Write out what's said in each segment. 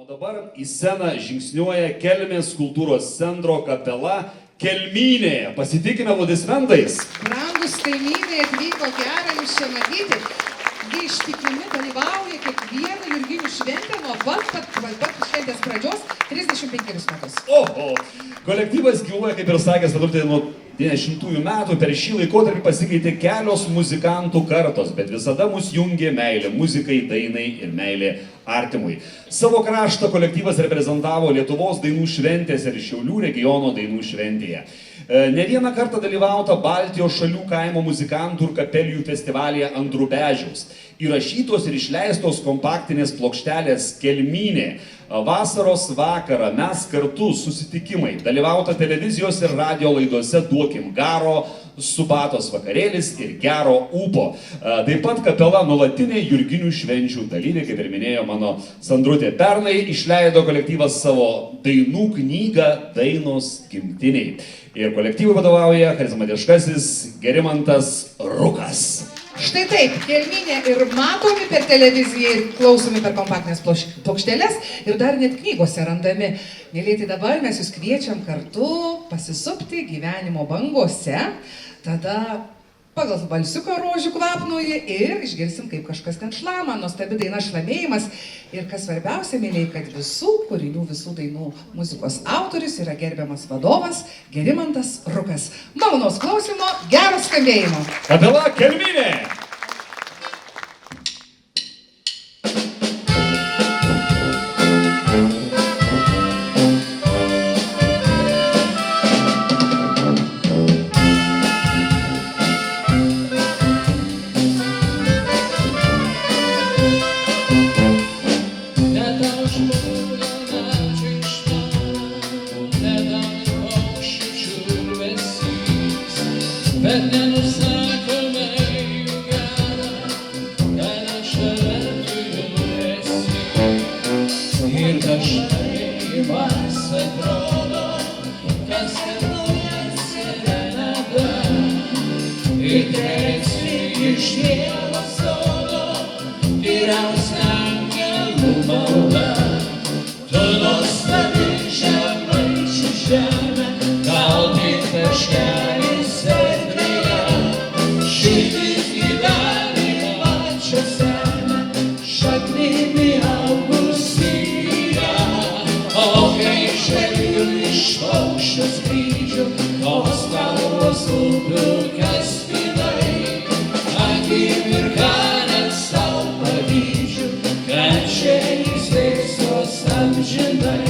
dabar į sceną žingsniuoja Kelmės kultūros centro kapela Kelmynė. Pasitikime aplodismentais. Brangus kaimynai atvyko, gera jūs čia matyti. Jie ištikimi dalyvauja kiekvieną Jurginių šventę nuo pat šventės pradžios 35 metus. Oho! Kolektyvas gyvuoja, kaip ir sakė Statutė, nuo 90-ųjų metų. Per šį laikotarpį pasikeitė kelios muzikantų kartos, bet visada mus jungė meilė muzikai, dainai ir meilė artimui. Savo kraštą kolektyvas reprezentavo Lietuvos dainų šventėse ir Šiaulių regiono dainų šventėje. Ne vieną kartą dalyvauta Baltijos šalių kaimo muzikantų ir kapelijų festivalyje ant Rubežiaus. Įrašytos ir išleistos kompaktinės plokštelės Kelmynė. Vasaros vakarą mes kartu susitikimai. Dalyvauta televizijos ir radio laidose Duokim garo, Subatos vakarėlis ir Gero ūpo. Taip pat kapela nuolatinė Jurginių švenčių dalyvė, kaip ir minėjo mano Sandrutė. Pernai išleido kolektyvas savo dainų knygą Dainos gimtiniai. Ir kolektyvui vadovauja charizmatiškasis Gerimantas Rukas. Štai taip, Kelmynė ir matomi per televiziją, ir klausomi per kompaktinės plokšteles, ir dar net knygose randami. Mėlėti, dabar mes jūs kviečiam kartu pasisupti gyvenimo bangose, tada pagal balsiuką rožių kvapnoji ir išgirsim, kaip kažkas ten šlama, nuostabi daina Šlamėjimas. Ir kas svarbiausia, mėlėjai, kad visų kūrinių, visų dainų muzikos autorius yra gerbiamas vadovas Gerimantas Rukas. Malonaus klausimo, gero skambėjimo. Kapela Kelmynė. Bet nenusakome jų gerą, kad aš šalia esi. Ir dažnai man atrodo, kas naujas serenada. Ir tresi iš Dievo sodo, tyriausia angelų malda. Tu nuostabi žemaičių žemė, gal tik taškelis erdvėje. Širdis gyvenimą čia semia, šaknimi augusyje. O kai žvelgiu iš paukščio skrydžio, tos spalvos upių kaspinai, akimirką net sau pavydžiu, kad čia įsteigtos amžinai.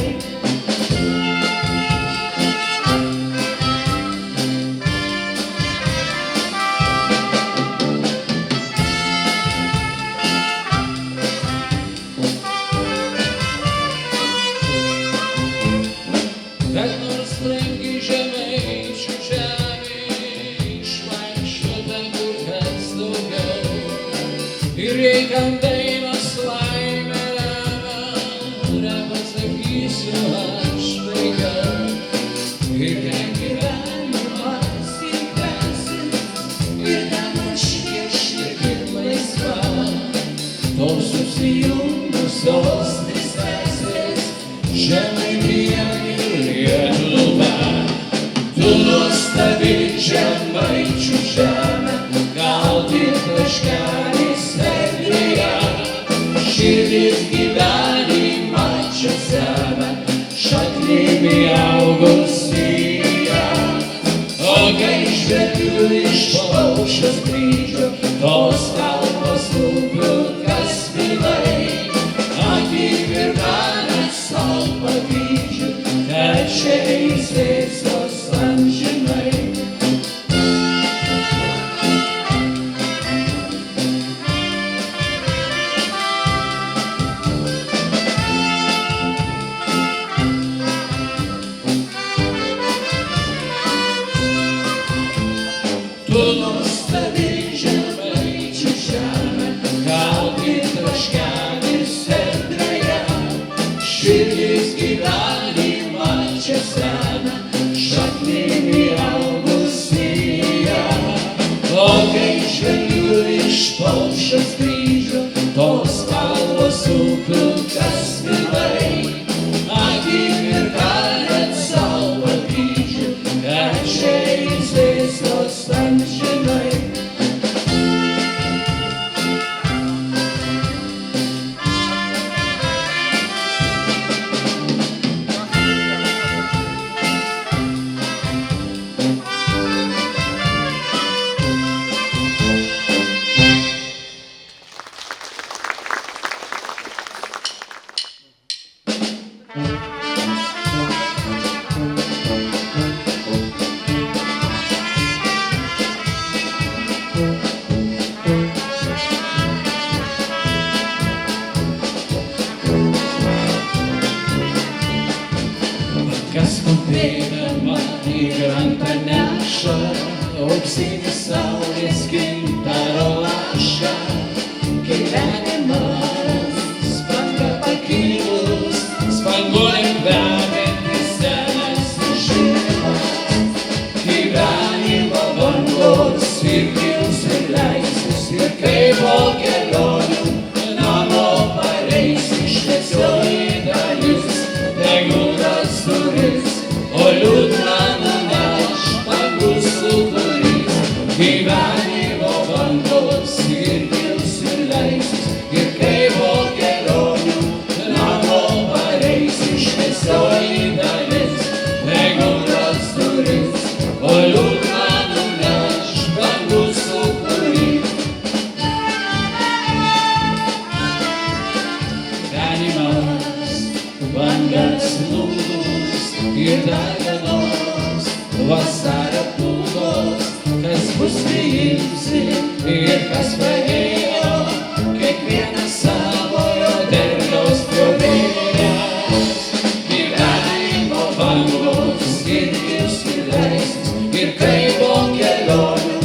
Bet nors brangi žemaičių žemė, išvaikščiota kur kas daugiau. Ir jei kam dainos laimę lemia, nepasakysiu aš veikiau. Ir ten gyvenimas įteisis, ir ten aš viešni kaip laisva. Tos susijungusios tristesės, Žemaitija ir Lietuva. Tu nuostabi žemaičių žemė, gal tik taškelis erdvėje. Širdis gyvenimą čia semia, šaknimi augusyje. O kai žvelgiu iš paukščio skrydžio, tos kalvos upių kaspinai, akimirką net sau pavydžiu, kad čia įsteigtos amžinai. Tu nuostabi žemaičių žemė, gal tik taškelis erdvėje. Širdis gyvenimą čia semia, šaknimi augusyje. O kai žvelgiu iš paukščio skrydžio, tos spalvos upių kaspinai, Kas kumpėja man į krantą neša, auksinį saulės gintaro lašą. Gyvenimas banga pakilus, spanguolėm kvepiantis senas žiemas. Gyvenimo bangos ir kils ir leisis, ir kaip po kelionių namo pareis šviesioji dalis. Tegul tas duris, o liūdna nuneš bangų sūkurys. Gyvenimo bangos ir kils ir leisis, ir kaip po kelionių namo pareis šviesioji dalis. Tegul tas duris, o liūdna nuneš bangų sūkurys. Gyvenimas bangas nūgus ir dar vienos vasario pūgos. Kas bus priimsi ir kas praėjo, kiekvienas savojo derliaus pjovėjas. Gyvenimo bangos ir kils ir leisis, ir kaip po kelionių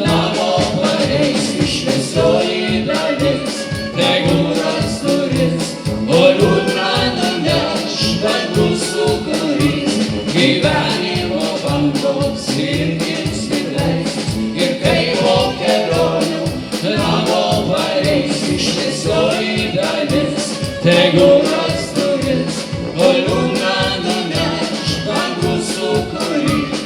namo pareis šviesioji dalis. Tegul tas duris, o liūdna nuneš bangų sūkurys. Gyvenimo bangos ir kils ir leisis, ir kaip po kelionių namo pareis šviesioji dalis. Tegul tas duris, o liūdna nuneš bangų sūkurys.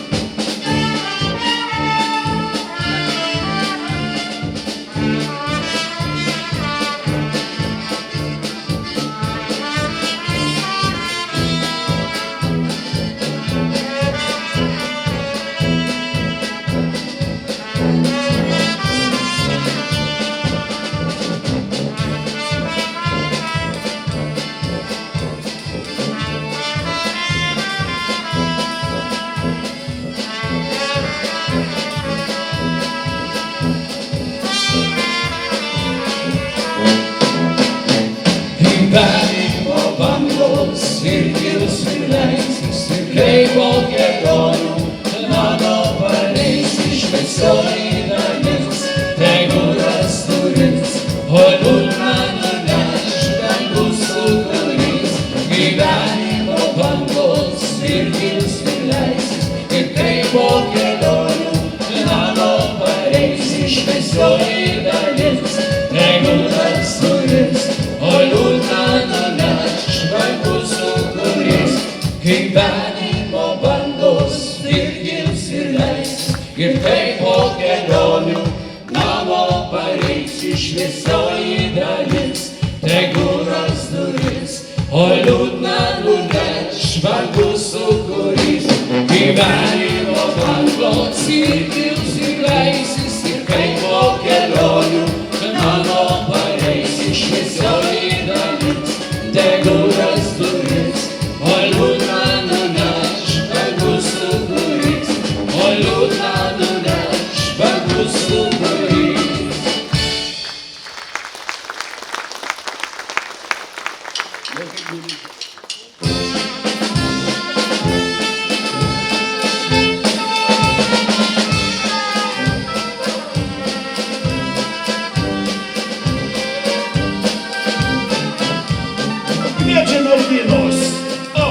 Gyvenimo bangos ir kils ir leisis, ir kaip po kelionių namo pareis šviesioji dalis. Tegul tas duris, o liūdna nuneš bangų sūkurys. Gyvenimo bangos ir kils ir leisis, ir kaip po kelionių namo pareis šviesioji dalis. Tegul tas duris, o liūdna nuneš bangų sūkurys. Gyvenimo bangos ir kils ir leisis, ir kaip po kelionių namo pareis šviesioji dalis. Tegul tas duris, o liūdna nuneš bangų sūkurys. Gyvenimo bangos ir kils ir leisis, ir kaip po kelionių namo pareis šviesioji dalis. Tegul tas duris, o liūdna nuneš bangų sūkurys. O liūdna nuneš bangų sūkurys. Kviečia merginos. O.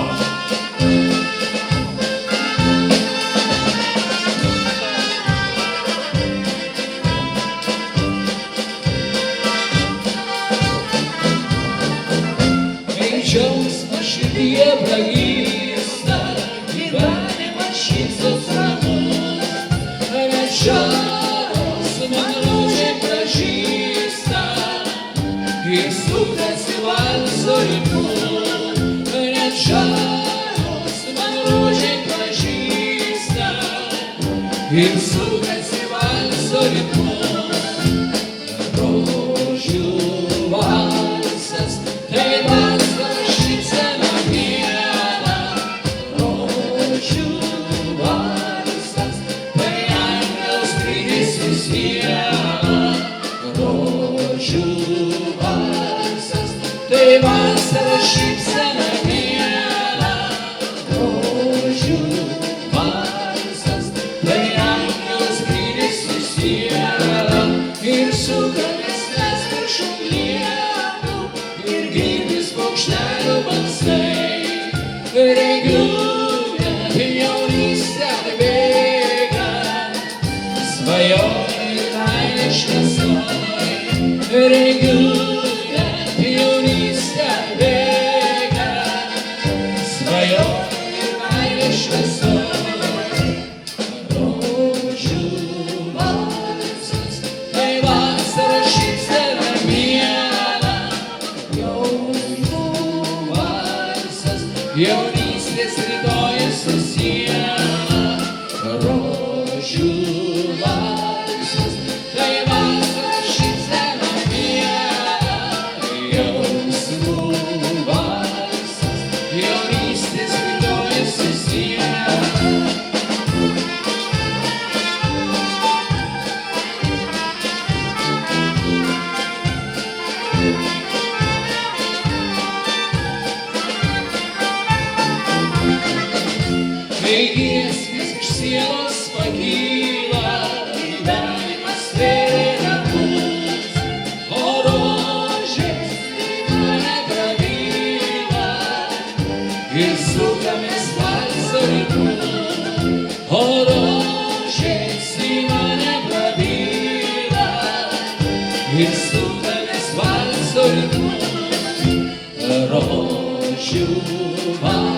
Kai džiaugsmas širdyje pragysta, gyvenimas šypsos ramus. Račiaus man rožiai pražysta, ir sukasi valso ritmu. Račiaus man rožiai pražysta, ir sukasi valso ritmu. Rožių valsas, tai valsas šypsena. regiu, jaunystė bėga, svajoju meilė šviesoj, regiu, jaunystė bėga, svajoju meilė šviesoj. Rožių valsas, tai vasara šypsena miela, jaunų valsas, jaunystės rytojus su siela. Rožių valsas, tai vasara šypsena miela, jausmų valsas, jaunystės rytojus su siela. Kai giesmės iš sielos pakyla, gyvenimas vėra mus, o rožės mane prabyla ir sukamės valso ritmu, o rožės mane prabyla ir sukamės valso ritmu. Rožių valso